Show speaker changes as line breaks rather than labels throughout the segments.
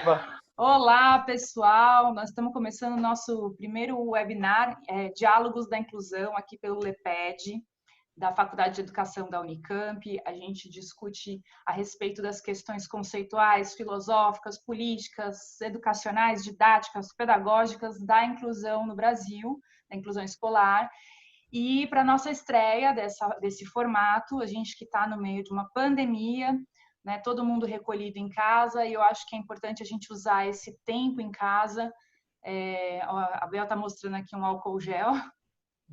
Opa!
Olá, pessoal! Nós estamos começando o nosso primeiro webinar, Diálogos da Inclusão, aqui pelo LEPED, da Faculdade de Educação da Unicamp. A gente discute a respeito das questões conceituais, filosóficas, políticas, educacionais, didáticas, pedagógicas da inclusão no Brasil, da inclusão escolar. E para a nossa estreia desse formato, a gente que está no meio de uma pandemia, né, todo mundo recolhido em casa, e eu acho que é importante a gente usar esse tempo em casa. A Bel está mostrando aqui um álcool gel.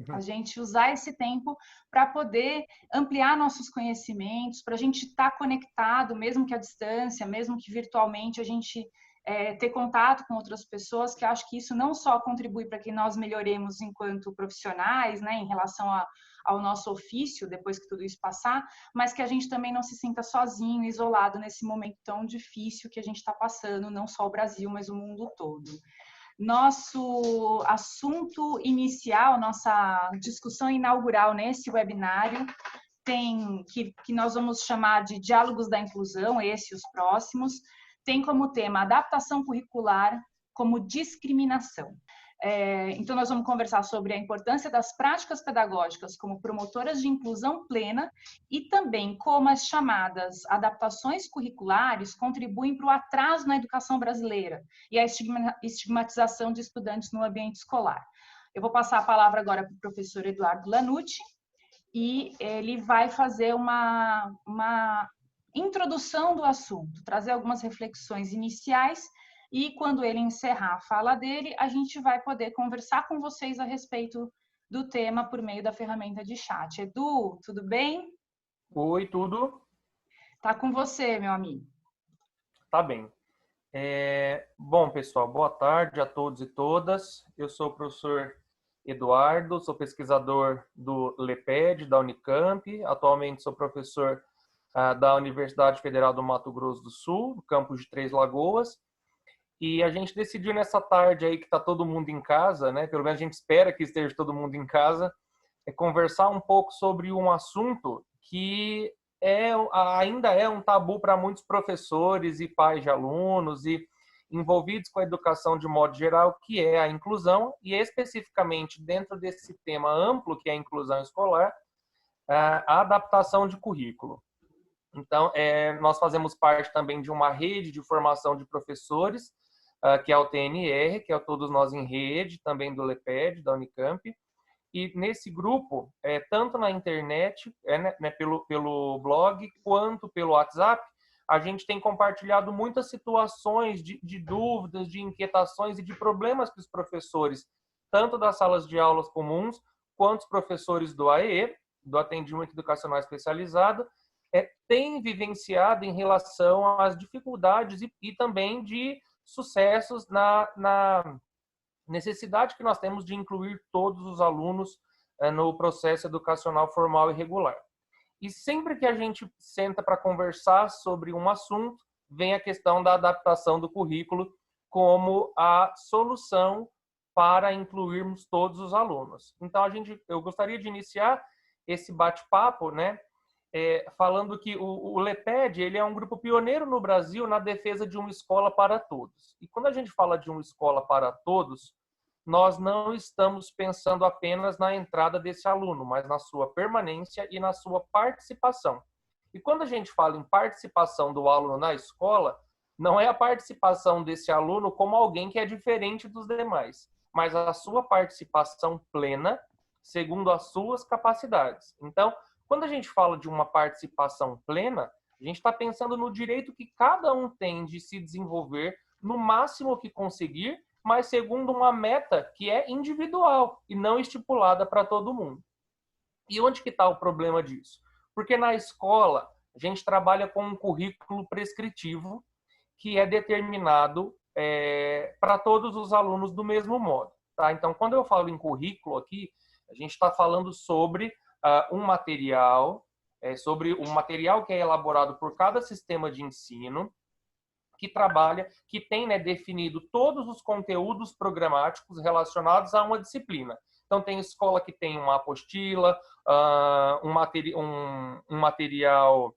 A gente usar esse tempo para poder ampliar nossos conhecimentos, para a gente estar conectado, mesmo que à distância, mesmo que virtualmente, a gente ter contato com outras pessoas, que eu acho que isso não só contribui para que nós melhoremos enquanto profissionais, né, em relação ao nosso ofício, depois que tudo isso passar, mas que a gente também não se sinta sozinho, isolado nesse momento tão difícil que a gente está passando, não só o Brasil, mas o mundo todo. Nosso assunto inicial, nossa discussão inaugural nesse webinário que nós vamos chamar de Diálogos da Inclusão, esse e os próximos, tem como tema adaptação curricular como discriminação. Então, nós vamos conversar sobre a importância das práticas pedagógicas como promotoras de inclusão plena e também como as chamadas adaptações curriculares contribuem para o atraso na educação brasileira e a estigmatização de estudantes no ambiente escolar. Eu vou passar a palavra agora para o professor Eduardo Lanucci e ele vai fazer uma introdução do assunto, trazer algumas reflexões iniciais. E quando ele encerrar a fala dele, a gente vai poder conversar com vocês a respeito do tema por meio da ferramenta de chat. Edu, tudo bem?
Oi, tudo?
Tá com você, meu amigo.
Tá bem. Bom, pessoal, boa tarde a todos e todas. Eu sou o professor Eduardo, sou pesquisador do LEPED, da Unicamp. Atualmente sou professor da Universidade Federal do Mato Grosso do Sul, no campus de Três Lagoas. E a gente decidiu nessa tarde aí que está todo mundo em casa, né? Pelo menos a gente espera que esteja todo mundo em casa, conversar um pouco sobre um assunto que ainda é um tabu para muitos professores e pais de alunos e envolvidos com a educação de modo geral, que é a inclusão, e especificamente dentro desse tema amplo que é a inclusão escolar, a adaptação de currículo. Então, nós fazemos parte também de uma rede de formação de professores, que é o TNR, que é o Todos Nós em Rede, também do LEPED, da Unicamp. E nesse grupo, tanto na internet, né, pelo blog, quanto pelo WhatsApp, a gente tem compartilhado muitas situações de dúvidas, de inquietações e de problemas que os professores, tanto das salas de aulas comuns, quanto os professores do AE, do Atendimento Educacional Especializado, têm vivenciado em relação às dificuldades e também de sucessos na necessidade que nós temos de incluir todos os alunos no processo educacional formal e regular. E sempre que a gente senta para conversar sobre um assunto, vem a questão da adaptação do currículo como a solução para incluirmos todos os alunos. Então, eu gostaria de iniciar esse bate-papo, né, falando que o LEPED ele é um grupo pioneiro no Brasil na defesa de uma escola para todos. E quando a gente fala de uma escola para todos, nós não estamos pensando apenas na entrada desse aluno, mas na sua permanência e na sua participação. E quando a gente fala em participação do aluno na escola, não é a participação desse aluno como alguém que é diferente dos demais, mas a sua participação plena, segundo as suas capacidades. Então, quando a gente fala de uma participação plena, a gente está pensando no direito que cada um tem de se desenvolver no máximo que conseguir, mas segundo uma meta que é individual e não estipulada para todo mundo. E onde que está o problema disso? Porque na escola a gente trabalha com um currículo prescritivo que é determinado para todos os alunos do mesmo modo. Tá? Então, quando eu falo em currículo aqui, a gente está falando sobre um material, sobre um material que é elaborado por cada sistema de ensino, que trabalha, que tem, né, definido todos os conteúdos programáticos relacionados a uma disciplina. Então, tem escola que tem uma apostila, um material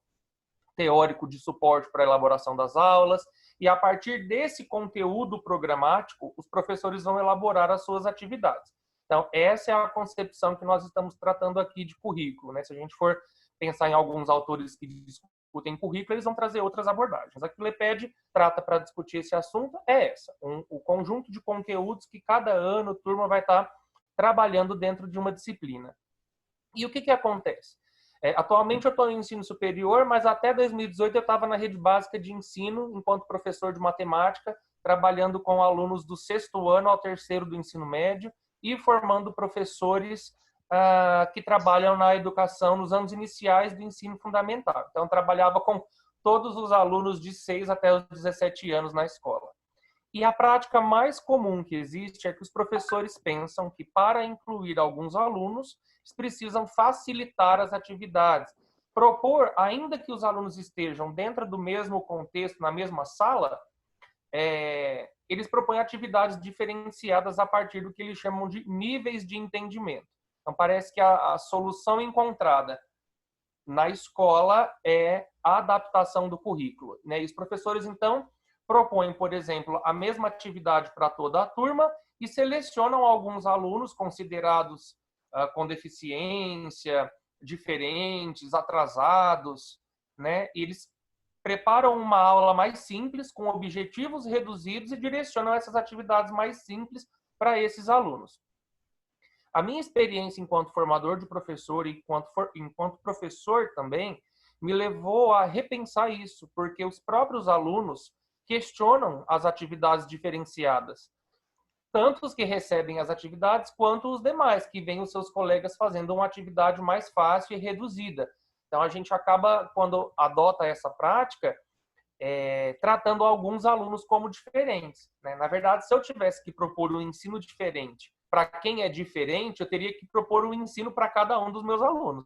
teórico de suporte para a elaboração das aulas, e a partir desse conteúdo programático, os professores vão elaborar as suas atividades. Então, essa é a concepção que nós estamos tratando aqui de currículo, né? Se a gente for pensar em alguns autores que discutem currículo, eles vão trazer outras abordagens. A que o LEPED trata para discutir esse assunto é essa, o conjunto de conteúdos que cada ano a turma vai estar trabalhando dentro de uma disciplina. E o que acontece? Atualmente eu estou em ensino superior, mas até 2018 eu estava na rede básica de ensino, enquanto professor de matemática, trabalhando com alunos do 6º ano ao 3º do ensino médio e formando professores que trabalham na educação nos anos iniciais do ensino fundamental. Então, trabalhava com todos os alunos de 6 até os 17 anos na escola. E a prática mais comum que existe é que os professores pensam que, para incluir alguns alunos, eles precisam facilitar as atividades. Propor, ainda que os alunos estejam dentro do mesmo contexto, na mesma sala, eles propõem atividades diferenciadas a partir do que eles chamam de níveis de entendimento. Então, parece que a solução encontrada na escola é a adaptação do currículo, né? E os professores, então, propõem, por exemplo, a mesma atividade para toda a turma e selecionam alguns alunos considerados com deficiência, diferentes, atrasados, né? E eles preparam uma aula mais simples, com objetivos reduzidos e direcionam essas atividades mais simples para esses alunos. A minha experiência enquanto formador de professor e enquanto professor também me levou a repensar isso, porque os próprios alunos questionam as atividades diferenciadas, tanto os que recebem as atividades quanto os demais, que veem os seus colegas fazendo uma atividade mais fácil e reduzida. Então, a gente acaba, quando adota essa prática, tratando alguns alunos como diferentes, né? Na verdade, se eu tivesse que propor um ensino diferente para quem é diferente, eu teria que propor um ensino para cada um dos meus alunos.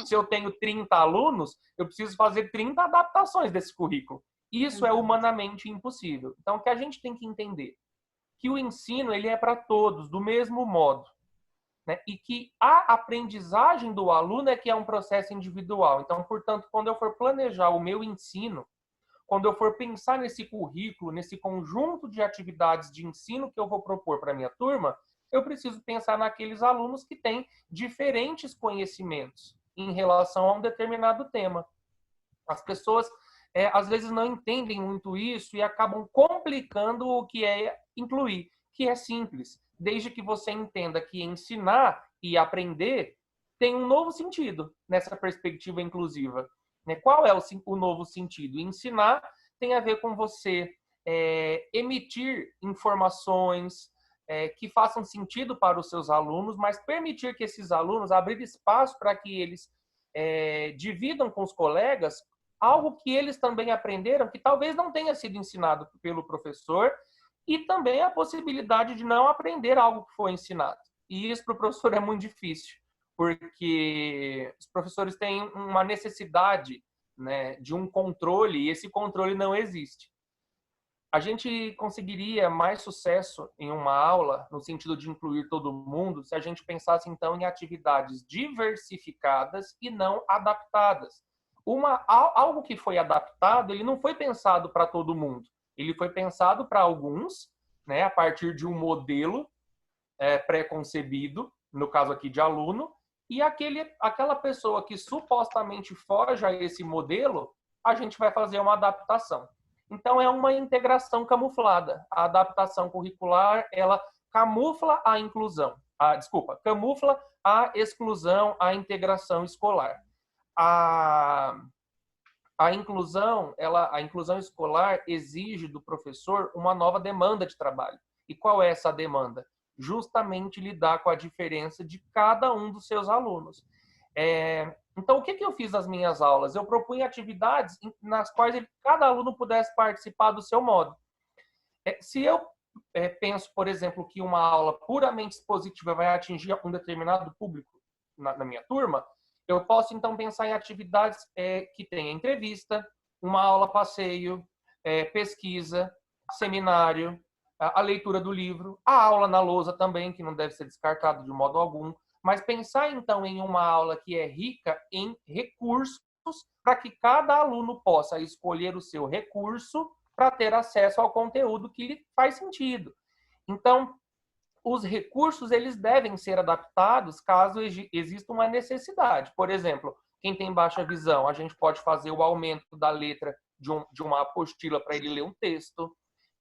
Se eu tenho 30 alunos, eu preciso fazer 30 adaptações desse currículo. Isso é humanamente impossível. Então, o que a gente tem que entender? Que o ensino ele é para todos, do mesmo modo, né? E que a aprendizagem do aluno é que é um processo individual. Então, portanto, quando eu for planejar o meu ensino, quando eu for pensar nesse currículo, nesse conjunto de atividades de ensino que eu vou propor para a minha turma, eu preciso pensar naqueles alunos que têm diferentes conhecimentos em relação a um determinado tema. As pessoas, às vezes, não entendem muito isso e acabam complicando o que é incluir, que é simples. Desde que você entenda que ensinar e aprender tem um novo sentido nessa perspectiva inclusiva. Qual é o novo sentido? Ensinar tem a ver com você emitir informações que façam sentido para os seus alunos, mas permitir que esses alunos, abrir espaço para que eles dividam com os colegas algo que eles também aprenderam, que talvez não tenha sido ensinado pelo professor, e também a possibilidade de não aprender algo que foi ensinado. E isso para o professor é muito difícil, porque os professores têm uma necessidade, né, de um controle, e esse controle não existe. A gente conseguiria mais sucesso em uma aula, no sentido de incluir todo mundo, se a gente pensasse, então, em atividades diversificadas e não adaptadas. Algo que foi adaptado, ele não foi pensado para todo mundo. Ele foi pensado para alguns, né, a partir de um modelo pré-concebido, no caso aqui de aluno, e aquela pessoa que supostamente foge a esse modelo, a gente vai fazer uma adaptação. Então, é uma integração camuflada. A adaptação curricular, ela camufla a inclusão. Camufla a exclusão, a integração escolar. A inclusão escolar exige do professor uma nova demanda de trabalho. E qual é essa demanda? Justamente lidar com a diferença de cada um dos seus alunos. Então, o que eu fiz nas minhas aulas? Eu propunha atividades nas quais cada aluno pudesse participar do seu modo. Se eu penso, por exemplo, que uma aula puramente expositiva vai atingir um determinado público na minha turma, eu posso, então, pensar em atividades que tenham entrevista, uma aula passeio, pesquisa, seminário, a leitura do livro, a aula na lousa também, que não deve ser descartado de modo algum, mas pensar, então, em uma aula que é rica em recursos para que cada aluno possa escolher o seu recurso para ter acesso ao conteúdo que lhe faz sentido. Então, os recursos eles devem ser adaptados caso exista uma necessidade. Por exemplo, quem tem baixa visão, a gente pode fazer o aumento da letra de uma apostila para ele ler um texto.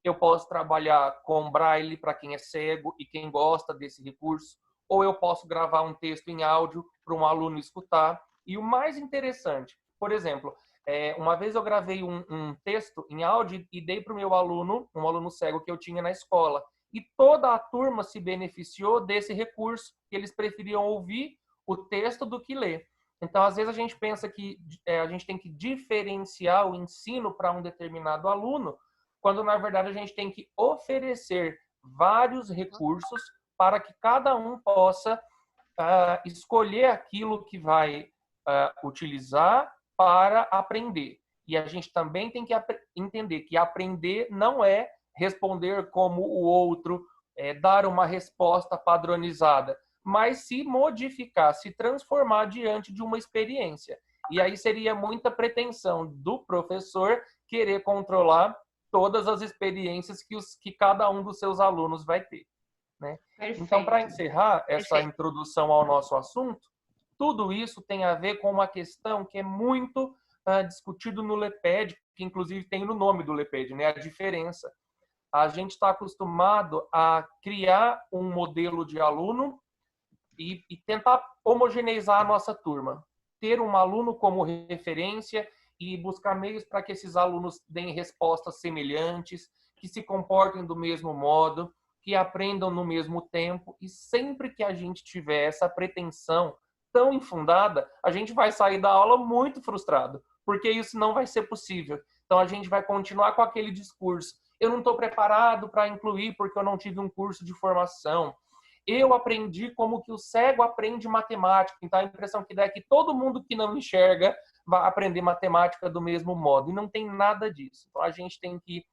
Eu posso trabalhar com braille para quem é cego e quem gosta desse recurso, ou eu posso gravar um texto em áudio para um aluno escutar. E o mais interessante, por exemplo, uma vez eu gravei um texto em áudio e dei para o meu aluno, um aluno cego que eu tinha na escola, e toda a turma se beneficiou desse recurso, que eles preferiam ouvir o texto do que ler. Então, às vezes, a gente pensa que a gente tem que diferenciar o ensino para um determinado aluno, quando, na verdade, a gente tem que oferecer vários recursos para que cada um possa escolher aquilo que vai utilizar para aprender. E a gente também tem que entender que aprender não é responder como o outro, dar uma resposta padronizada, mas se modificar, se transformar diante de uma experiência. E aí seria muita pretensão do professor querer controlar todas as experiências que cada um dos seus alunos vai ter, né? Então, para encerrar essa introdução ao nosso assunto, tudo isso tem a ver com uma questão que é muito discutido no LEPED, que inclusive tem no nome do LEPED, né? A diferença. A gente está acostumado a criar um modelo de aluno e tentar homogeneizar a nossa turma. Ter um aluno como referência e buscar meios para que esses alunos deem respostas semelhantes, que se comportem do mesmo modo, que aprendam no mesmo tempo. E sempre que a gente tiver essa pretensão tão infundada, a gente vai sair da aula muito frustrado, porque isso não vai ser possível. Então, a gente vai continuar com aquele discurso. Eu não estou preparado para incluir porque eu não tive um curso de formação. Eu aprendi como que o cego aprende matemática. Então, a impressão que dá é que todo mundo que não enxerga vai aprender matemática do mesmo modo. E não tem nada disso. Então, a gente tem que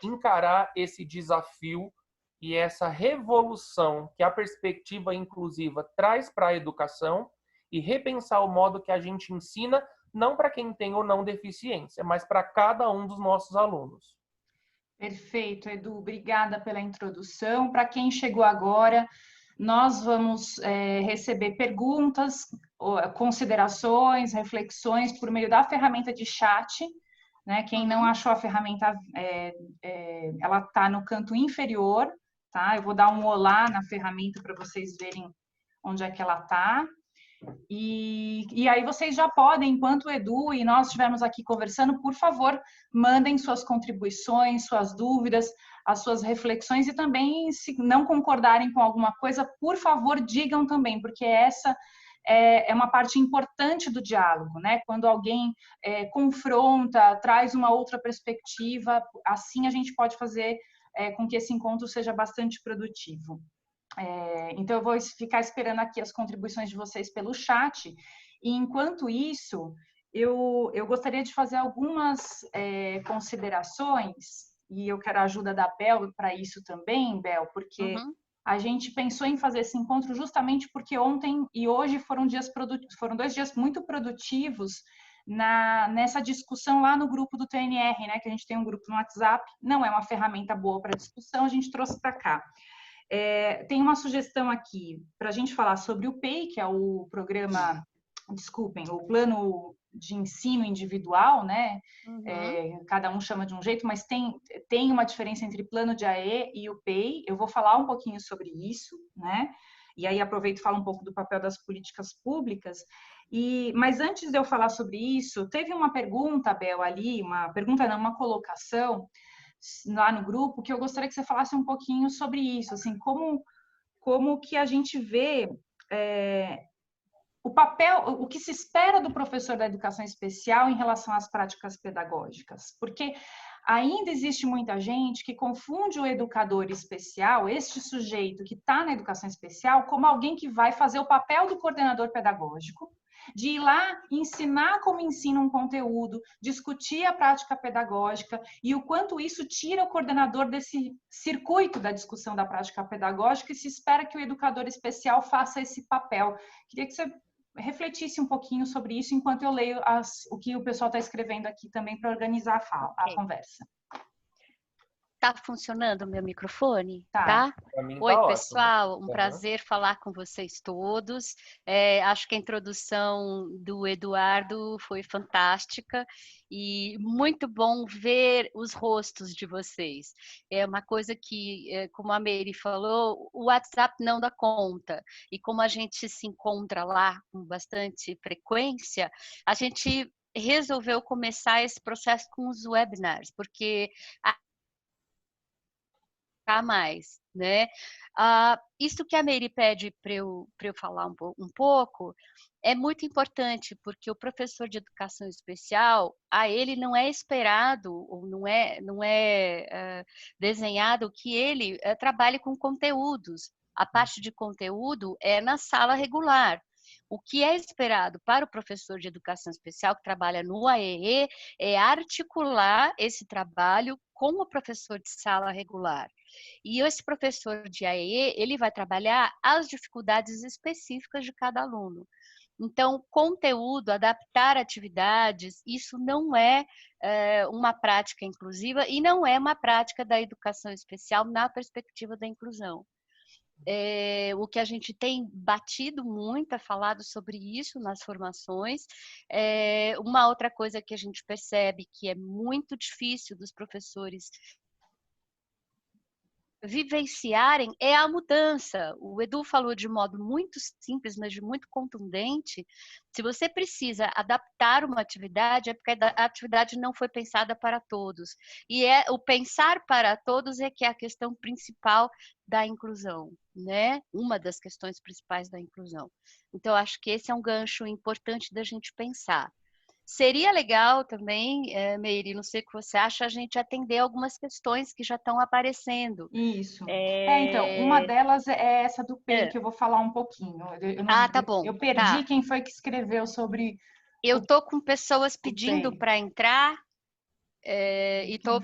encarar esse desafio e essa revolução que a perspectiva inclusiva traz para a educação e repensar o modo que a gente ensina, não para quem tem ou não deficiência, mas para cada um dos nossos alunos.
Perfeito, Edu. Obrigada pela introdução. Para quem chegou agora, nós vamos receber perguntas, considerações, reflexões por meio da ferramenta de chat, né? Quem não achou a ferramenta, ela está no canto inferior, tá? Eu vou dar um olá na ferramenta para vocês verem onde é que ela está. E aí vocês já podem, enquanto o Edu e nós estivermos aqui conversando, por favor, mandem suas contribuições, suas dúvidas, as suas reflexões e também, se não concordarem com alguma coisa, por favor, digam também, porque essa é uma parte importante do diálogo, né? Quando alguém confronta, traz uma outra perspectiva, assim a gente pode fazer com que esse encontro seja bastante produtivo. Então, eu vou ficar esperando aqui as contribuições de vocês pelo chat. E, enquanto isso, eu gostaria de fazer algumas considerações, e eu quero a ajuda da Bel para isso também, Bel, porque a gente pensou em fazer esse encontro justamente porque ontem e hoje foram 2 dias muito produtivos nessa discussão lá no grupo do TNR, né? Que a gente tem um grupo no WhatsApp, não é uma ferramenta boa para discussão, a gente trouxe para cá. Tem uma sugestão aqui para a gente falar sobre o PEI, que é o programa, o plano de ensino individual, né? Cada um chama de um jeito, mas tem uma diferença entre plano de AE e o PEI. Eu vou falar um pouquinho sobre isso, né? E aí aproveito e falo um pouco do papel das políticas públicas. Mas antes de eu falar sobre isso, teve uma pergunta, Bel, ali, uma colocação lá no grupo, que eu gostaria que você falasse um pouquinho sobre isso, assim, como que a gente vê o papel, o que se espera do professor da educação especial em relação às práticas pedagógicas, porque ainda existe muita gente que confunde o educador especial, este sujeito que está na educação especial, como alguém que vai fazer o papel do coordenador pedagógico, de ir lá ensinar como ensina um conteúdo, discutir a prática pedagógica e o quanto isso tira o coordenador desse circuito da discussão da prática pedagógica e se espera que o educador especial faça esse papel. Queria que você refletisse um pouquinho sobre isso enquanto eu leio o que o pessoal está escrevendo aqui também para organizar a conversa.
Tá funcionando o meu microfone?
Tá.
Pra mim
Oi,
tá ótimo.
pessoal, um
Uhum.
prazer falar com vocês todos. Acho que a introdução do Eduardo foi fantástica e muito bom ver os rostos de vocês. É uma coisa que, como a Meire falou, o WhatsApp não dá conta. E como a gente se encontra lá com bastante frequência, a gente resolveu começar esse processo com os webinars, porque mais, né? Isso que a Meire pede para eu falar um pouco é muito importante, porque o professor de educação especial, a ele não é esperado, ou não é desenhado que ele trabalhe com conteúdos. A parte de conteúdo é na sala regular. O que é esperado para o professor de educação especial que trabalha no AEE é articular esse trabalho com o professor de sala regular. E esse professor de AEE, ele vai trabalhar as dificuldades específicas de cada aluno. Então, conteúdo, adaptar atividades, isso não é uma prática inclusiva e não é uma prática da educação especial na perspectiva da inclusão. O que a gente tem batido muito, falado sobre isso nas formações. Uma outra coisa que a gente percebe que é muito difícil dos professores vivenciarem é a mudança. O Edu falou de modo muito simples, mas de muito contundente. Se você precisa adaptar uma atividade, é porque a atividade não foi pensada para todos. E o pensar para todos é que é a questão principal da inclusão, né? Uma das questões principais da inclusão. Então, acho que esse é um gancho importante da gente pensar. Seria legal também, Meire, não sei o que você acha, a gente atender algumas questões que já estão aparecendo.
Isso. Então, uma delas é essa do PEI, que eu vou falar um pouquinho.
Tá bom.
Eu perdi quem foi que escreveu sobre...
Eu tô com pessoas pedindo para entrar e tô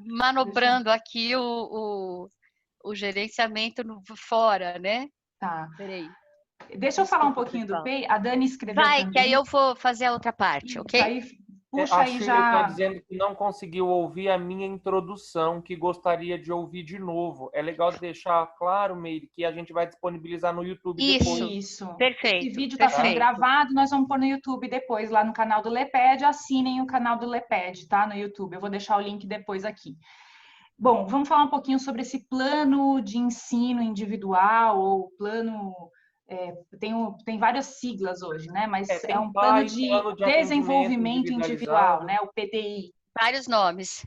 manobrando aqui o gerenciamento fora, né?
Tá.
Peraí.
Deixa eu falar um pouquinho do PEI. A Dani escreveu também.
Que aí eu vou fazer a outra parte, ok?
Aí, puxa
A
aí
Shirley
já...
está dizendo que não conseguiu ouvir a minha introdução, que gostaria de ouvir de novo. É legal deixar claro, Meire, que a gente vai disponibilizar no YouTube depois.
Isso.
Perfeito.
Esse vídeo está sendo gravado, nós vamos pôr no YouTube depois, lá no canal do LEPED. Assinem o canal do LEPED, tá? No YouTube. Eu vou deixar o link depois aqui. Bom, vamos falar um pouquinho sobre esse plano de ensino individual ou plano... tem várias siglas hoje, né? Mas é um plano de desenvolvimento individual, né? O PDI.
Vários nomes.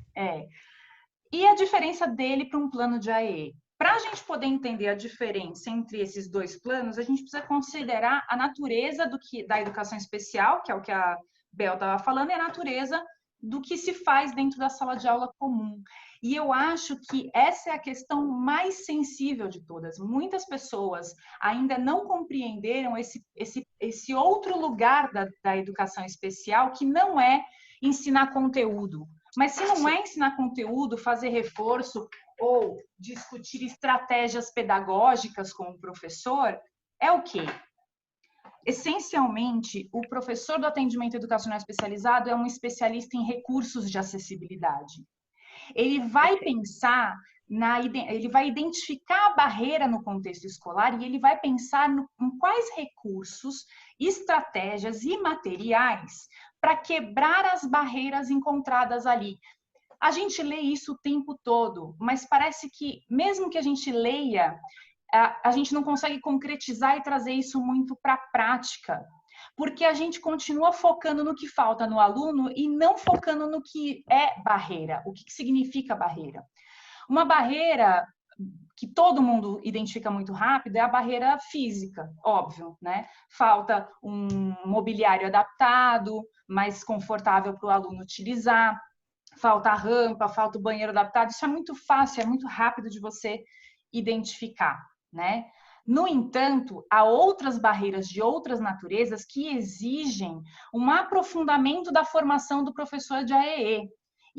E a diferença dele para um plano de AE? Para a gente poder entender a diferença entre esses dois planos, a gente precisa considerar a natureza da educação especial, que é o que a Bel estava falando, e a natureza do que se faz dentro da sala de aula comum. E eu acho que essa é a questão mais sensível de todas. Muitas pessoas ainda não compreenderam esse outro lugar da educação especial, que não é ensinar conteúdo. Mas se não é ensinar conteúdo, fazer reforço ou discutir estratégias pedagógicas com o professor, é o quê? Essencialmente, o professor do atendimento educacional especializado é um especialista em recursos de acessibilidade. Ele vai pensar, ele vai identificar a barreira no contexto escolar e ele vai pensar em quais recursos, estratégias e materiais para quebrar as barreiras encontradas ali. A gente lê isso o tempo todo, mas parece que, mesmo que a gente leia, a gente não consegue concretizar e trazer isso muito para a prática, porque a gente continua focando no que falta no aluno e não focando no que é barreira, o que significa barreira. Uma barreira que todo mundo identifica muito rápido é a barreira física, óbvio, né? Falta um mobiliário adaptado, mais confortável para o aluno utilizar, falta a rampa, falta o banheiro adaptado, isso é muito fácil, é muito rápido de você identificar, né? No entanto, há outras barreiras de outras naturezas que exigem um aprofundamento da formação do professor de AEE.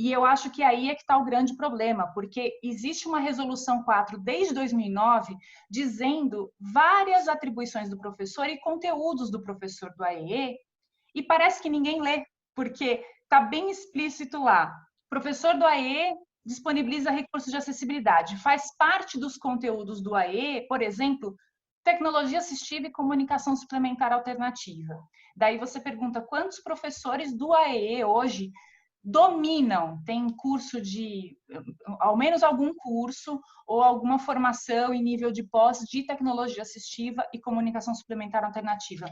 E eu acho que aí é que está o grande problema, porque existe uma resolução 4 desde 2009 dizendo várias atribuições do professor e conteúdos do professor do AEE, e parece que ninguém lê, porque está bem explícito lá. O professor do AEE disponibiliza recursos de acessibilidade. Faz parte dos conteúdos do AEE, por exemplo, tecnologia assistiva e comunicação suplementar alternativa. Daí você pergunta quantos professores do AEE hoje dominam, tem curso de, ao menos algum curso ou alguma formação em nível de pós de tecnologia assistiva e comunicação suplementar alternativa.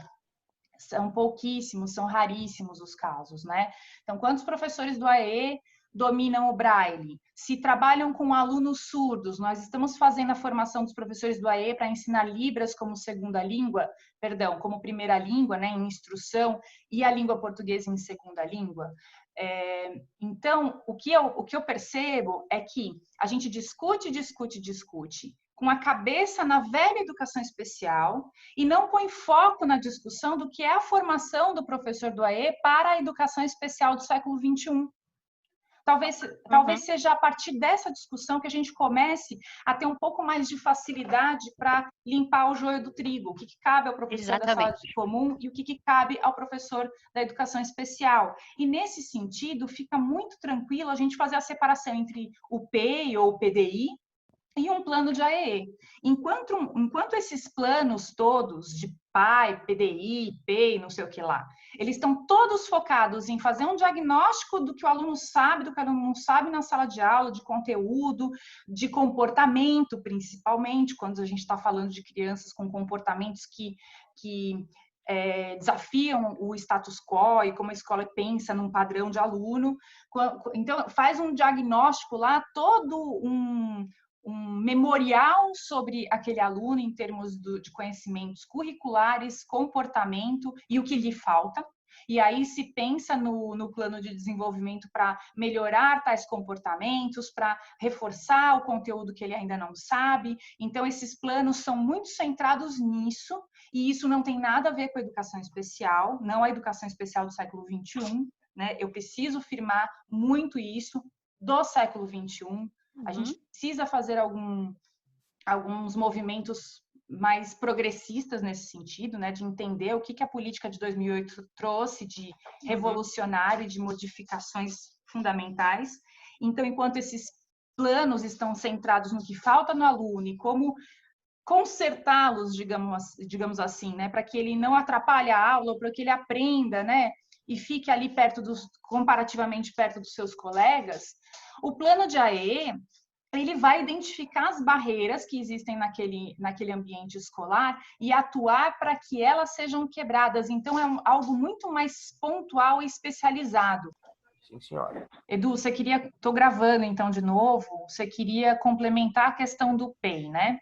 São pouquíssimos, são raríssimos os casos, né? Então, quantos professores do AEE dominam o Braille? Se trabalham com alunos surdos, nós estamos fazendo a formação dos professores do AEE para ensinar Libras como segunda língua, perdão, como primeira língua, né, em instrução, e a língua portuguesa em segunda língua. Então, o que eu percebo é que a gente discute com a cabeça na velha educação especial e não põe foco na discussão do que é a formação do professor do AE para a educação especial do século XXI. Talvez seja a partir dessa discussão que a gente comece a ter um pouco mais de facilidade para limpar o joio do trigo, o que cabe ao professor da sala de comum e o que cabe ao professor da educação especial. E nesse sentido, fica muito tranquilo a gente fazer a separação entre o PEI ou o PDI e um plano de AEE. Enquanto esses planos todos de PAI, PDI, PEI, não sei o que lá, eles estão todos focados em fazer um diagnóstico do que o aluno sabe, do que o aluno não sabe na sala de aula, de conteúdo, de comportamento, principalmente, quando a gente está falando de crianças com comportamentos que desafiam o status quo e como a escola pensa num padrão de aluno. Então, faz um diagnóstico lá, todo um memorial sobre aquele aluno em termos de conhecimentos curriculares, comportamento e o que lhe falta. E aí se pensa no plano de desenvolvimento para melhorar tais comportamentos, para reforçar o conteúdo que ele ainda não sabe. Então, esses planos são muito centrados nisso, e isso não tem nada a ver com a educação especial, não a educação especial do século XXI, né? Eu preciso firmar muito isso do século XXI. A gente precisa fazer alguns movimentos mais progressistas nesse sentido, né, de entender o que a política de 2008 trouxe de revolucionário e de modificações fundamentais. Então, enquanto esses planos estão centrados no que falta no aluno e como consertá-los, digamos assim, né, para que ele não atrapalhe a aula, ou para que ele aprenda, né, e fique ali comparativamente perto dos seus colegas, o plano de AEE, ele vai identificar as barreiras que existem naquele ambiente escolar e atuar para que elas sejam quebradas. Então, é algo muito mais pontual e especializado.
Sim, senhora.
Edu, estou gravando então de novo, você queria complementar a questão do PEI, né?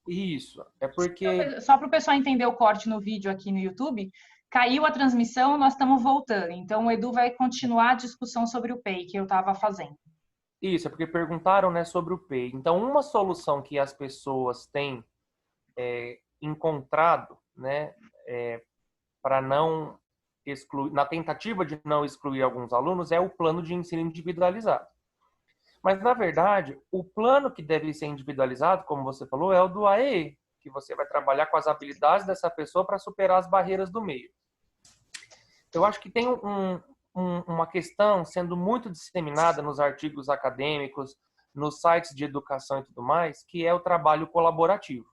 Isso, é porque...
Só para o pessoal entender o corte no vídeo aqui no YouTube, caiu a transmissão, nós estamos voltando. Então, o Edu vai continuar a discussão sobre o PEI que eu estava fazendo.
Isso, é porque perguntaram, né, sobre o PEI. Então, uma solução que as pessoas têm encontrado, né, para não excluir, na tentativa de não excluir alguns alunos, é o plano de ensino individualizado. Mas, na verdade, o plano que deve ser individualizado, como você falou, é o do AEE, que você vai trabalhar com as habilidades dessa pessoa para superar as barreiras do meio. Eu acho que tem uma questão sendo muito disseminada nos artigos acadêmicos, nos sites de educação e tudo mais, que é o trabalho colaborativo.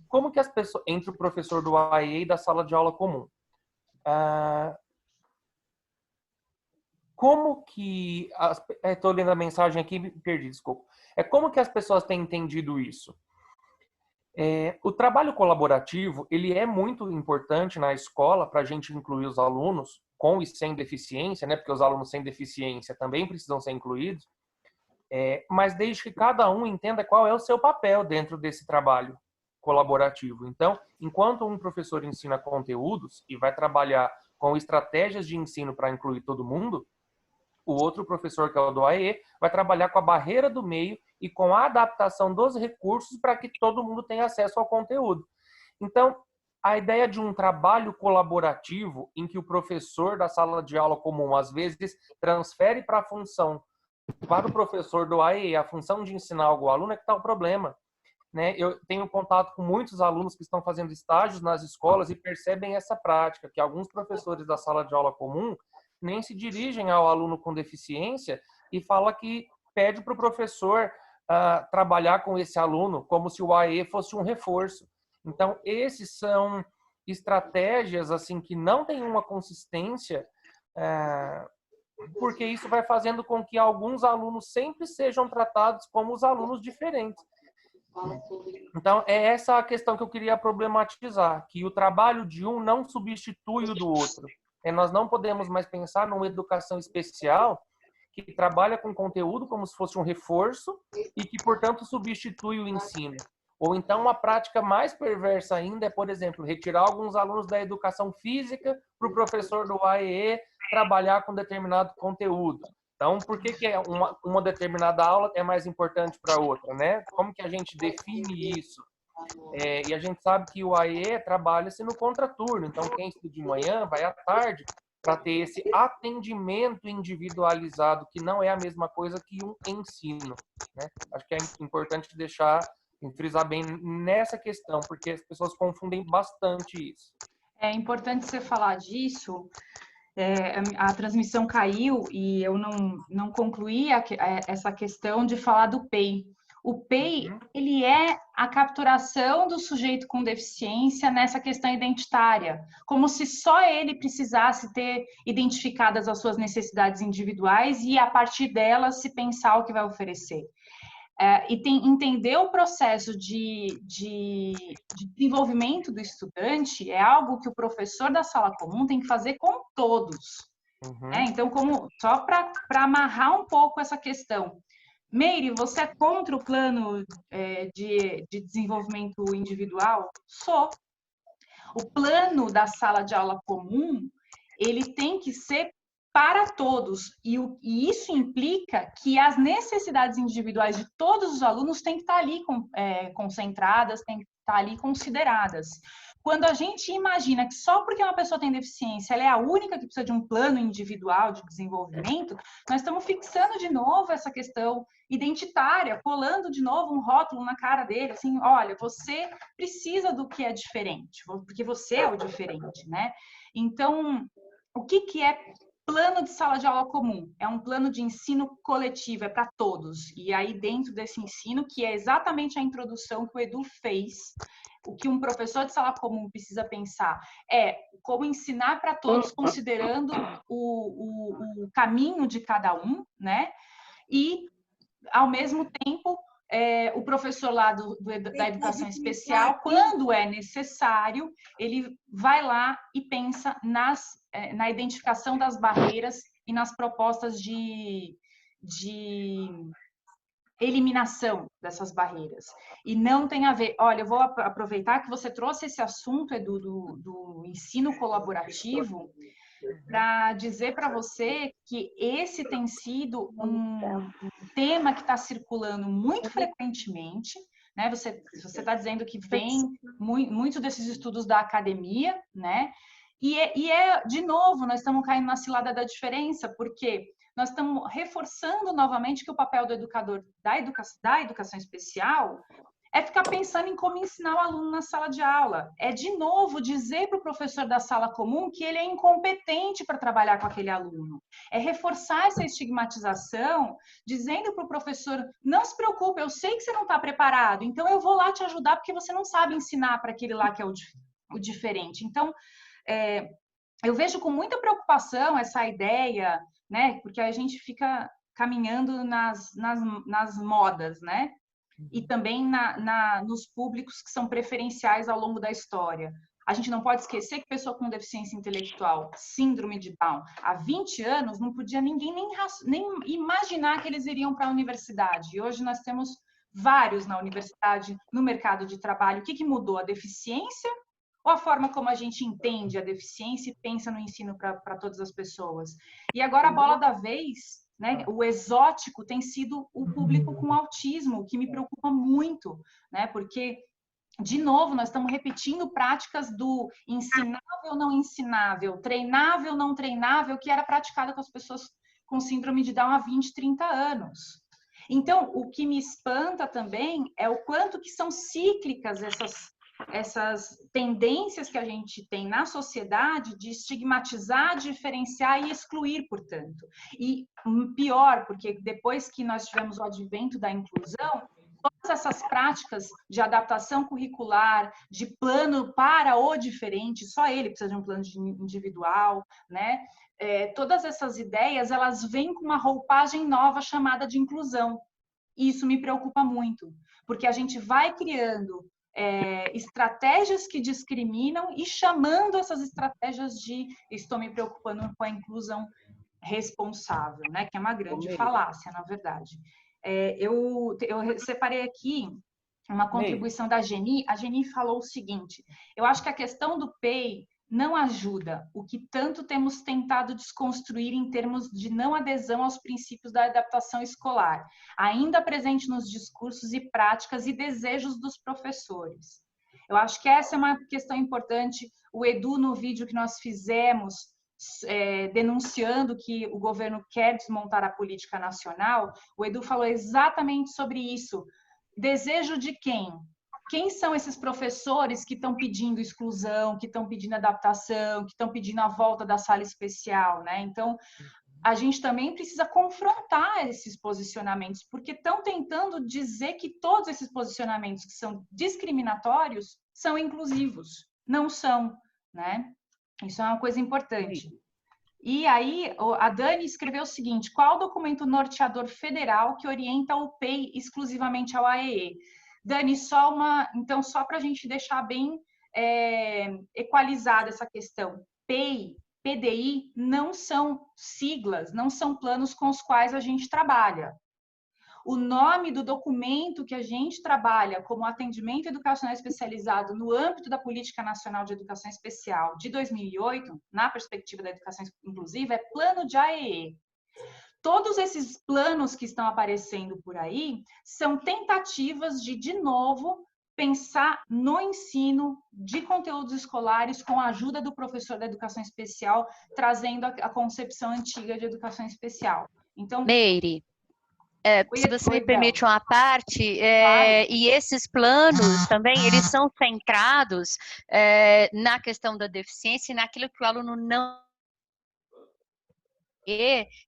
Como que as pessoas, entre o professor do AEE e da sala de aula comum, como que... Estou lendo a mensagem aqui e me perdi, desculpa. Como que as pessoas têm entendido isso? O trabalho colaborativo, ele é muito importante na escola para a gente incluir os alunos com e sem deficiência, né? Porque os alunos sem deficiência também precisam ser incluídos, mas desde que cada um entenda qual é o seu papel dentro desse trabalho colaborativo. Então, enquanto um professor ensina conteúdos e vai trabalhar com estratégias de ensino para incluir todo mundo, o outro professor, que é o do AEE, vai trabalhar com a barreira do meio e com a adaptação dos recursos para que todo mundo tenha acesso ao conteúdo. Então, a ideia de um trabalho colaborativo em que o professor da sala de aula comum, às vezes, transfere para a função para o professor do AE, a função de ensinar algo ao aluno é que está o problema. Né? Eu tenho contato com muitos alunos que estão fazendo estágios nas escolas e percebem essa prática, que alguns professores da sala de aula comum nem se dirigem ao aluno com deficiência e fala que pede para o professor trabalhar com esse aluno como se o AE fosse um reforço. Então, esses são estratégias assim que não têm uma consistência, porque isso vai fazendo com que alguns alunos sempre sejam tratados como os alunos diferentes. Então, é essa a questão que eu queria problematizar, que o trabalho de um não substitui o do outro. Nós não podemos mais pensar numa educação especial que trabalha com conteúdo como se fosse um reforço e que, portanto, substitui o ensino. Ou então, uma prática mais perversa ainda é, por exemplo, retirar alguns alunos da educação física para o professor do AEE trabalhar com determinado conteúdo. Então, por que uma determinada aula é mais importante para outra, né? Como que a gente define isso? E a gente sabe que o AE trabalha-se no contraturno, então quem estuda de manhã vai à tarde para ter esse atendimento individualizado, que não é a mesma coisa que um ensino, né? Acho que é importante frisar bem nessa questão, porque as pessoas confundem bastante isso.
É importante você falar disso. A transmissão caiu e eu não concluí essa questão de falar do PEI. O PEI, ele é a capturação do sujeito com deficiência nessa questão identitária, como se só ele precisasse ter identificadas as suas necessidades individuais e, a partir delas, se pensar o que vai oferecer. Entender o processo de desenvolvimento do estudante é algo que o professor da sala comum tem que fazer com todos. Então, só para amarrar um pouco essa questão. Meire, você é contra o plano de desenvolvimento individual? Sou. O plano da sala de aula comum, ele tem que ser para todos, e isso implica que as necessidades individuais de todos os alunos têm que estar ali concentradas, têm que estar ali consideradas. Quando a gente imagina que só porque uma pessoa tem deficiência, ela é a única que precisa de um plano individual de desenvolvimento, nós estamos fixando de novo essa questão identitária, colando de novo um rótulo na cara dele, assim, olha, você precisa do que é diferente, porque você é o diferente, né? Então, o que é plano de sala de aula comum? É um plano de ensino coletivo, é para todos. E aí, dentro desse ensino, que é exatamente a introdução que o Edu fez, o que um professor de sala comum precisa pensar é como ensinar para todos, considerando o caminho de cada um, né? E, ao mesmo tempo, o professor lá da educação especial, quando é necessário, ele vai lá e pensa na identificação das barreiras e nas propostas de eliminação dessas barreiras. E não tem a ver... Olha, eu vou aproveitar que você trouxe esse assunto do ensino colaborativo para dizer para você que esse tem sido um tema que está circulando muito frequentemente, né? Você está dizendo que vem muito desses estudos da academia, né? De novo, nós estamos caindo na cilada da diferença, porque nós estamos reforçando novamente que o papel do educador da educação especial é ficar pensando em como ensinar o aluno na sala de aula. É, de novo, dizer para o professor da sala comum que ele é incompetente para trabalhar com aquele aluno. É reforçar essa estigmatização, dizendo para o professor, não se preocupe, eu sei que você não está preparado, então eu vou lá te ajudar porque você não sabe ensinar para aquele lá que é o diferente. Então, eu vejo com muita preocupação essa ideia, né, porque a gente fica caminhando nas modas, né? E também nos públicos que são preferenciais ao longo da história. A gente não pode esquecer que pessoa com deficiência intelectual, síndrome de Down, há 20 anos não podia ninguém nem imaginar que eles iriam para a universidade. E hoje nós temos vários na universidade, no mercado de trabalho. O que mudou? A deficiência ou a forma como a gente entende a deficiência e pensa no ensino para todas as pessoas? E agora a bola da vez... né? O exótico tem sido o público com autismo, o que me preocupa muito, né? Porque, de novo, nós estamos repetindo práticas do ensinável, não ensinável, treinável, não treinável, que era praticada com as pessoas com síndrome de Down há 20, 30 anos. Então, o que me espanta também é o quanto que são cíclicas essas tendências que a gente tem na sociedade de estigmatizar, diferenciar e excluir, portanto. E pior, porque depois que nós tivemos o advento da inclusão, todas essas práticas de adaptação curricular, de plano para o diferente, só ele precisa de um plano individual, né? Todas essas ideias, elas vêm com uma roupagem nova chamada de inclusão. E isso me preocupa muito, porque a gente vai criando estratégias que discriminam e chamando essas estratégias de estou me preocupando com a inclusão responsável, né? Que é uma grande falácia, na verdade. Eu separei aqui uma contribuição da Geni. A Geni falou o seguinte: eu acho que a questão do PEI não ajuda o que tanto temos tentado desconstruir em termos de não adesão aos princípios da adaptação escolar, ainda presente nos discursos e práticas e desejos dos professores. Eu acho que essa é uma questão importante. O Edu, no vídeo que nós fizemos, denunciando que o governo quer desmontar a política nacional, o Edu falou exatamente sobre isso. Desejo de quem? Quem são esses professores que estão pedindo exclusão, que estão pedindo adaptação, que estão pedindo a volta da sala especial, né? Então, a gente também precisa confrontar esses posicionamentos, porque estão tentando dizer que todos esses posicionamentos que são discriminatórios são inclusivos. Não são, né? Isso é uma coisa importante. E aí, a Dani escreveu o seguinte: qual o documento norteador federal que orienta o PEI exclusivamente ao AEE? Dani, então, só para a gente deixar bem equalizada essa questão, PEI, PDI não são siglas, não são planos com os quais a gente trabalha. O nome do documento que a gente trabalha como atendimento educacional especializado no âmbito da Política Nacional de Educação Especial de 2008, na perspectiva da educação inclusiva, é Plano de AEE. Todos esses planos que estão aparecendo por aí são tentativas de novo, pensar no ensino de conteúdos escolares com a ajuda do professor da educação especial, trazendo a concepção antiga de educação especial. Então,
Meire, se você me permite uma parte, e esses planos também, eles são centrados na questão da deficiência e naquilo que o aluno não...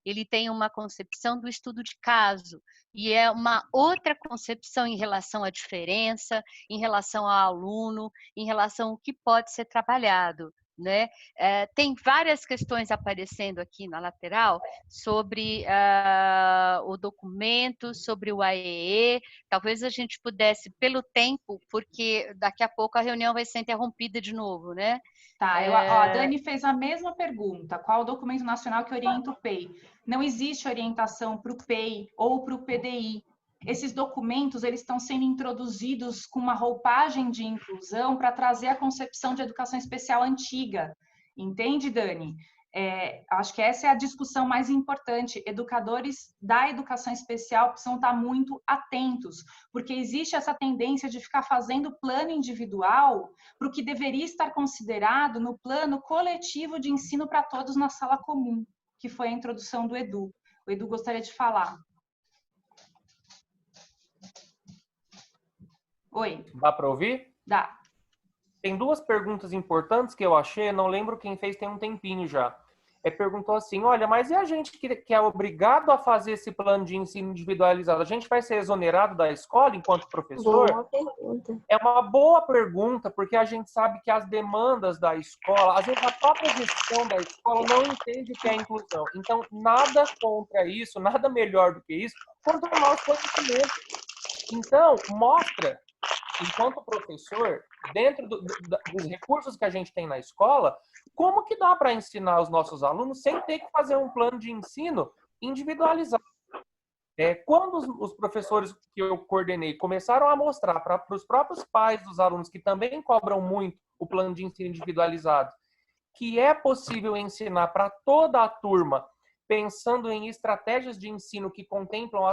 ele tem uma concepção do estudo de caso, e é uma outra concepção em relação à diferença, em relação ao aluno, em relação ao que pode ser trabalhado, né? Tem várias questões aparecendo aqui na lateral sobre o documento, sobre o AEE. Talvez a gente pudesse, pelo tempo, porque daqui a pouco a reunião vai ser interrompida de novo, né?
Tá, a Dani fez a mesma pergunta. Qual o documento nacional que orienta o PEI? Não existe orientação para o PEI ou para o PDI. Esses documentos, eles estão sendo introduzidos com uma roupagem de inclusão para trazer a concepção de educação especial antiga. Entende, Dani? Acho que essa é a discussão mais importante. Educadores da educação especial precisam estar muito atentos, porque existe essa tendência de ficar fazendo plano individual para o que deveria estar considerado no plano coletivo de ensino para todos na sala comum, que foi a introdução do Edu. O Edu gostaria de falar. Oi.
Dá para ouvir?
Dá.
Tem duas perguntas importantes que eu achei, não lembro quem fez, tem um tempinho já. Perguntou assim, olha, mas e a gente que é obrigado a fazer esse plano de ensino individualizado? A gente vai ser exonerado da escola enquanto professor?
Boa pergunta.
É uma boa pergunta, porque a gente sabe que as demandas da escola, às vezes a própria gestão da escola não entende o que é inclusão. Então, nada contra isso, nada melhor do que isso, quanto o nosso conhecimento. Então, mostra, enquanto professor, dentro dos recursos que a gente tem na escola, como que dá para ensinar os nossos alunos sem ter que fazer um plano de ensino individualizado. Quando os professores que eu coordenei começaram a mostrar para os próprios pais dos alunos, que também cobram muito o plano de ensino individualizado, que é possível ensinar para toda a turma, pensando em estratégias de ensino que contemplam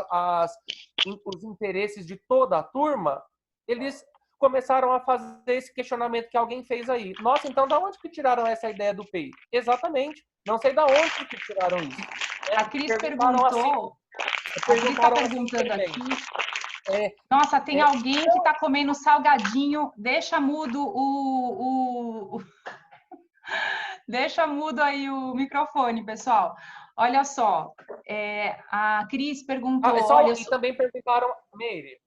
os interesses de toda a turma, eles começaram a fazer esse questionamento que alguém fez aí. Nossa, então da onde que tiraram essa ideia do PEI? Exatamente. Não sei da onde que tiraram isso.
A Cris perguntou, a Cris está perguntando aqui. Nossa, tem alguém que está comendo salgadinho. Deixa mudo deixa mudo aí o microfone, pessoal. Olha só, a Cris perguntou...
E também perguntaram, Meire.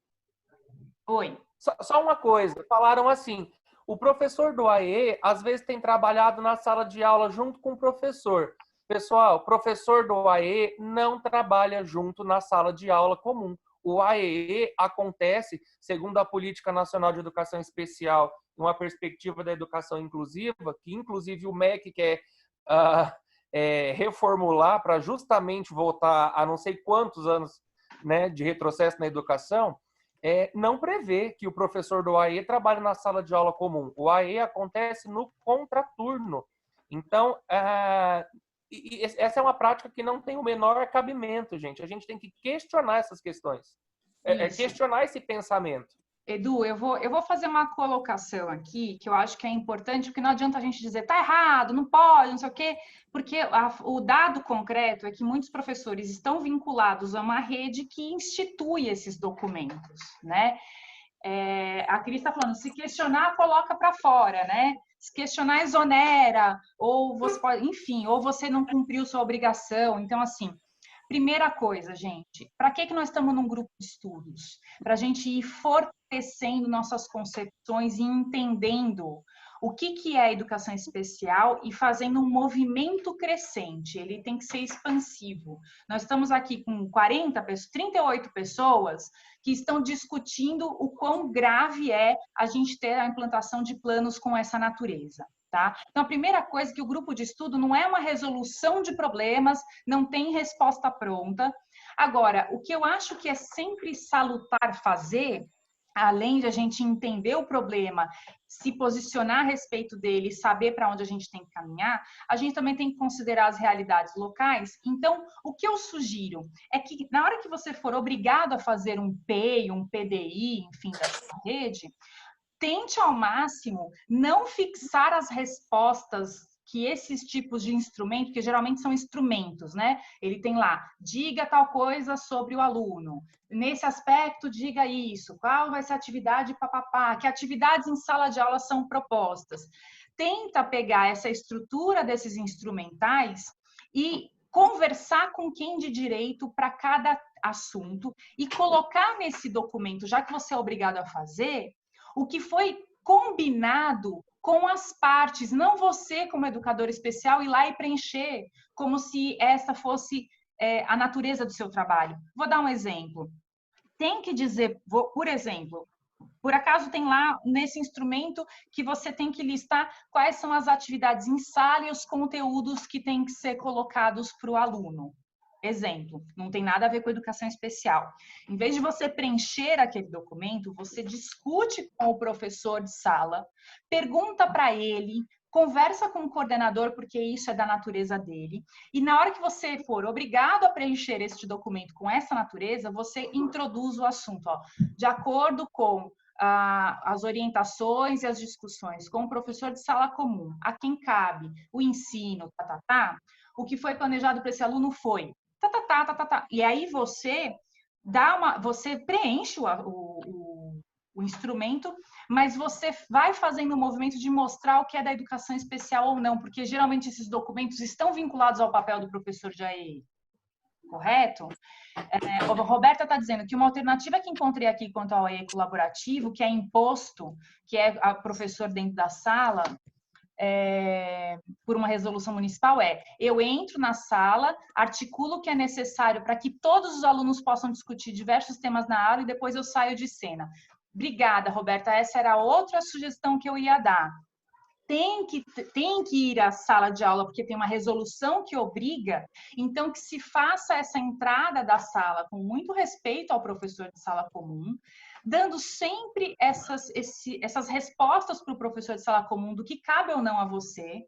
Oi.
Só uma coisa, falaram assim, o professor do AE, às vezes, tem trabalhado na sala de aula junto com o professor. Pessoal, professor do AE não trabalha junto na sala de aula comum. O AEE acontece, segundo a Política Nacional de Educação Especial, uma perspectiva da educação inclusiva, que inclusive o MEC quer reformular para justamente voltar a não sei quantos anos, né, de retrocesso na educação, não prevê que o professor do AE trabalhe na sala de aula comum. O AE acontece no contraturno. Então, essa é uma prática que não tem o menor cabimento, gente. A gente tem que questionar essas questões. Questionar esse pensamento.
Edu, eu vou fazer uma colocação aqui que eu acho que é importante, porque não adianta a gente dizer tá errado, não pode, não sei o quê, porque o dado concreto é que muitos professores estão vinculados a uma rede que institui esses documentos, né? A Cris está falando, se questionar, coloca para fora, né? Se questionar, exonera, ou você pode, enfim, ou você não cumpriu sua obrigação. Então, assim, primeira coisa, gente, para que nós estamos num grupo de estudos? Para a gente ir fortalecendo nossas concepções e entendendo o que é a educação especial e fazendo um movimento crescente. Ele tem que ser expansivo. Nós estamos aqui com 38 pessoas que estão discutindo o quão grave é a gente ter a implantação de planos com essa natureza. Tá? Então, a primeira coisa é que o grupo de estudo não é uma resolução de problemas, não tem resposta pronta. Agora, o que eu acho que é sempre salutar fazer, além de a gente entender o problema, se posicionar a respeito dele, saber para onde a gente tem que caminhar, a gente também tem que considerar as realidades locais. Então, o que eu sugiro é que na hora que você for obrigado a fazer um PEI, um PDI, enfim, da sua rede, tente ao máximo não fixar as respostas que esses tipos de instrumento, que geralmente são instrumentos, né? Ele tem lá, diga tal coisa sobre o aluno. Nesse aspecto, diga isso. Qual vai ser a atividade, papapá? Que atividades em sala de aula são propostas? Tenta pegar essa estrutura desses instrumentais e conversar com quem de direito para cada assunto e colocar nesse documento, já que você é obrigado a fazer, o que foi combinado com as partes, não você como educador especial ir lá e preencher como se essa fosse a natureza do seu trabalho. Vou dar um exemplo. Tem que dizer, por exemplo, por acaso tem lá nesse instrumento que você tem que listar quais são as atividades em sala e os conteúdos que têm que ser colocados para o aluno. Exemplo, não tem nada a ver com educação especial. Em vez de você preencher aquele documento, você discute com o professor de sala, pergunta para ele, conversa com o coordenador, porque isso é da natureza dele, e na hora que você for obrigado a preencher este documento com essa natureza, você introduz o assunto, ó, de acordo com as orientações e as discussões com o professor de sala comum, a quem cabe o ensino, o que foi planejado para esse aluno foi e aí você você preenche o instrumento, mas você vai fazendo o movimento de mostrar o que é da educação especial ou não, porque geralmente esses documentos estão vinculados ao papel do professor de AE, correto? A Roberta está dizendo que uma alternativa que encontrei aqui quanto ao AE colaborativo, que é imposto, que é a professor dentro da sala, por uma resolução municipal, eu entro na sala, articulo o que é necessário para que todos os alunos possam discutir diversos temas na aula e depois eu saio de cena. Obrigada, Roberta. Essa era outra sugestão que eu ia dar. Tem que ir à sala de aula, porque tem uma resolução que obriga, então que se faça essa entrada da sala com muito respeito ao professor de sala comum, dando sempre essas respostas para o professor de sala comum do que cabe ou não a você.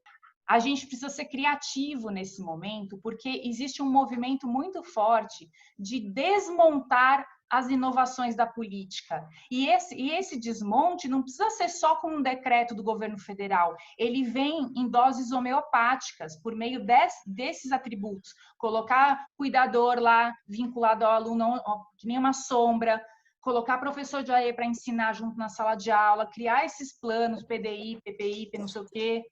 a gente precisa ser criativo nesse momento, porque existe um movimento muito forte de desmontar as inovações da política. E esse desmonte não precisa ser só com um decreto do governo federal, ele vem em doses homeopáticas, por meio desses atributos. Colocar cuidador lá, vinculado ao aluno, que nem uma sombra, colocar professor de AE para ensinar junto na sala de aula, criar esses planos, PDI, PPI, não sei o quê.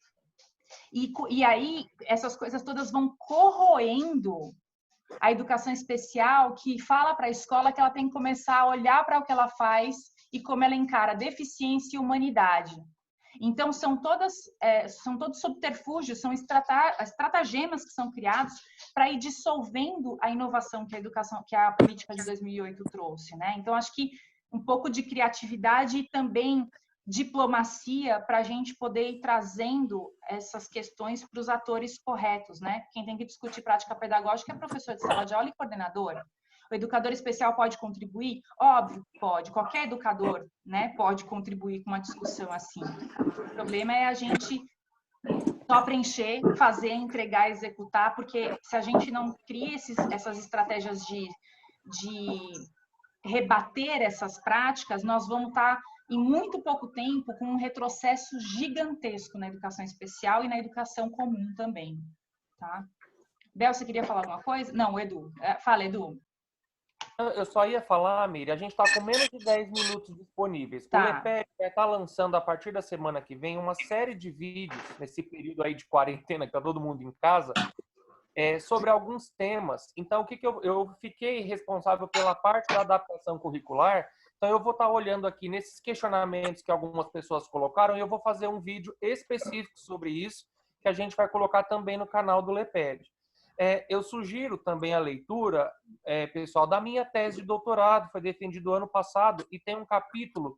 E aí, essas coisas todas vão corroendo a educação especial, que fala para a escola que ela tem que começar a olhar para o que ela faz e como ela encara deficiência e humanidade. Então, são todos subterfúgios, são estratagemas que são criados para ir dissolvendo a inovação que a educação, que a política de 2008 trouxe, né? Então, acho que um pouco de criatividade e também diplomacia para a gente poder ir trazendo essas questões para os atores corretos, né? Quem tem que discutir prática pedagógica é professor de sala de aula e coordenador. O educador especial pode contribuir? Óbvio que pode. Qualquer educador, né, pode contribuir com uma discussão assim. O problema é a gente só preencher, fazer, entregar, executar, porque se a gente não cria essas estratégias de rebater essas práticas, nós vamos estar em muito pouco tempo com um retrocesso gigantesco na educação especial e na educação comum também, tá? Bel, você queria falar alguma coisa? Não, Edu. Fala, Edu.
Eu só ia falar, Miri, a gente está com menos de 10 minutos disponíveis. Tá. O LEPED vai estar lançando, a partir da semana que vem, uma série de vídeos, nesse período aí de quarentena, que está todo mundo em casa, sobre alguns temas. Então, eu fiquei responsável pela parte da adaptação curricular. Então, eu vou estar olhando aqui nesses questionamentos que algumas pessoas colocaram e eu vou fazer um vídeo específico sobre isso, que a gente vai colocar também no canal do LEPED. Eu sugiro também a leitura, pessoal, da minha tese de doutorado, foi defendido ano passado, e tem um capítulo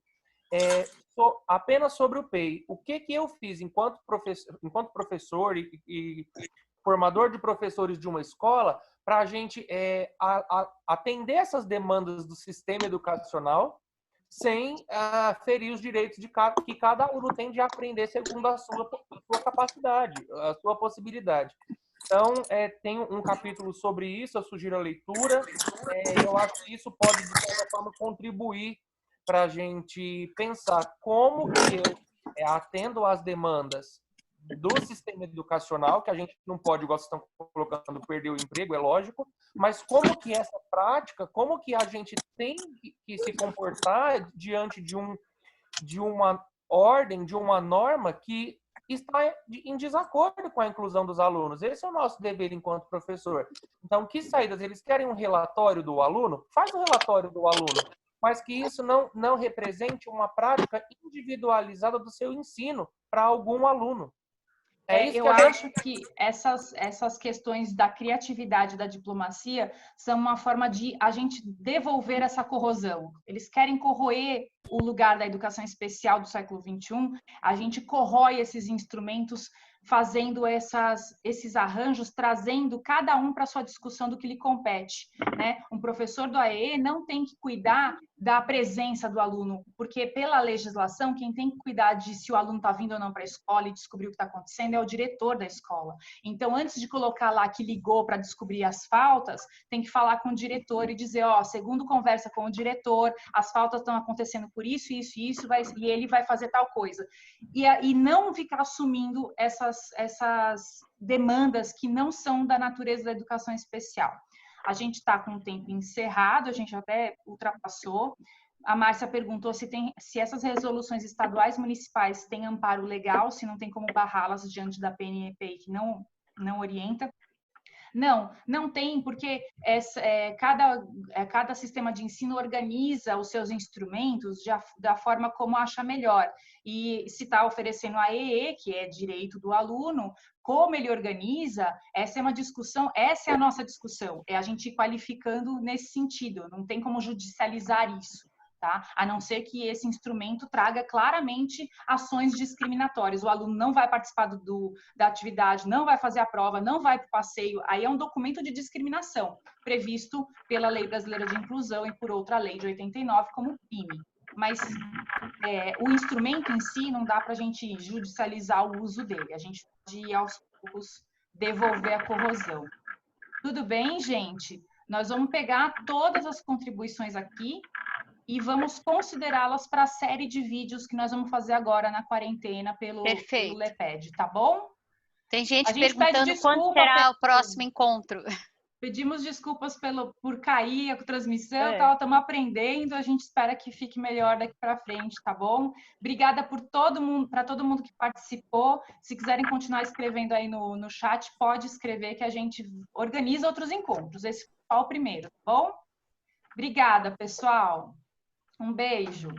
apenas sobre o PEI. O que eu fiz enquanto professor e formador de professores de uma escola para a gente atender essas demandas do sistema educacional sem ferir os direitos que cada aluno tem de aprender segundo a sua capacidade, a sua possibilidade. Então, tem um capítulo sobre isso, eu sugiro a leitura. Eu acho que isso pode, de certa forma, contribuir para a gente pensar como que eu atendo às demandas do sistema educacional, que a gente não pode, igual vocês estão colocando, perder o emprego, é lógico, mas como que essa prática, como que a gente tem que se comportar diante de uma ordem, de uma norma que está em desacordo com a inclusão dos alunos. Esse é o nosso dever enquanto professor. Então, que saídas? Eles querem um relatório do aluno? Faz o relatório do aluno, mas que isso não represente uma prática individualizada do seu ensino para algum aluno.
Eu acho que essas questões da criatividade, da diplomacia, são uma forma de a gente devolver essa corrosão. Eles querem corroer o lugar da educação especial do século XXI, a gente corrói esses instrumentos fazendo esses arranjos, trazendo cada um para a sua discussão do que lhe compete, né? Um professor do AEE não tem que cuidar da presença do aluno, porque pela legislação, quem tem que cuidar de se o aluno está vindo ou não para a escola e descobrir o que está acontecendo é o diretor da escola. Então, antes de colocar lá que ligou para descobrir as faltas, tem que falar com o diretor e dizer, segundo conversa com o diretor, as faltas estão acontecendo por isso, isso e isso, e ele vai fazer tal coisa. E não ficar assumindo essas demandas que não são da natureza da educação especial. A gente está com o tempo encerrado, a gente até ultrapassou. A Márcia perguntou se essas resoluções estaduais municipais têm amparo legal, se não tem como barrá-las diante da PNEP que não orienta. Não tem, porque cada sistema de ensino organiza os seus instrumentos da forma como acha melhor. E se está oferecendo a EE, que é direito do aluno, como ele organiza, essa é uma discussão, essa é a nossa discussão, é a gente ir qualificando nesse sentido, não tem como judicializar isso. Tá? A não ser que esse instrumento traga claramente ações discriminatórias. O aluno não vai participar da atividade, não vai fazer a prova, não vai para o passeio. Aí é um documento de discriminação, previsto pela Lei Brasileira de Inclusão e por outra lei de 89, como o PIME. mas o instrumento em si não dá para a gente judicializar o uso dele. A gente pode, aos poucos, devolver a corrosão. Tudo bem, gente? Nós vamos pegar todas as contribuições aqui e vamos considerá-las para a série de vídeos que nós vamos fazer agora na quarentena pelo LEPED, tá bom?
Tem gente perguntando quando será o próximo encontro.
Pedimos desculpas por cair a transmissão, estamos aprendendo, a gente espera que fique melhor daqui para frente, tá bom? Obrigada para todo mundo que participou. Se quiserem continuar escrevendo aí no chat, pode escrever que a gente organiza outros encontros. Esse foi só o primeiro, tá bom? Obrigada, pessoal. Um beijo.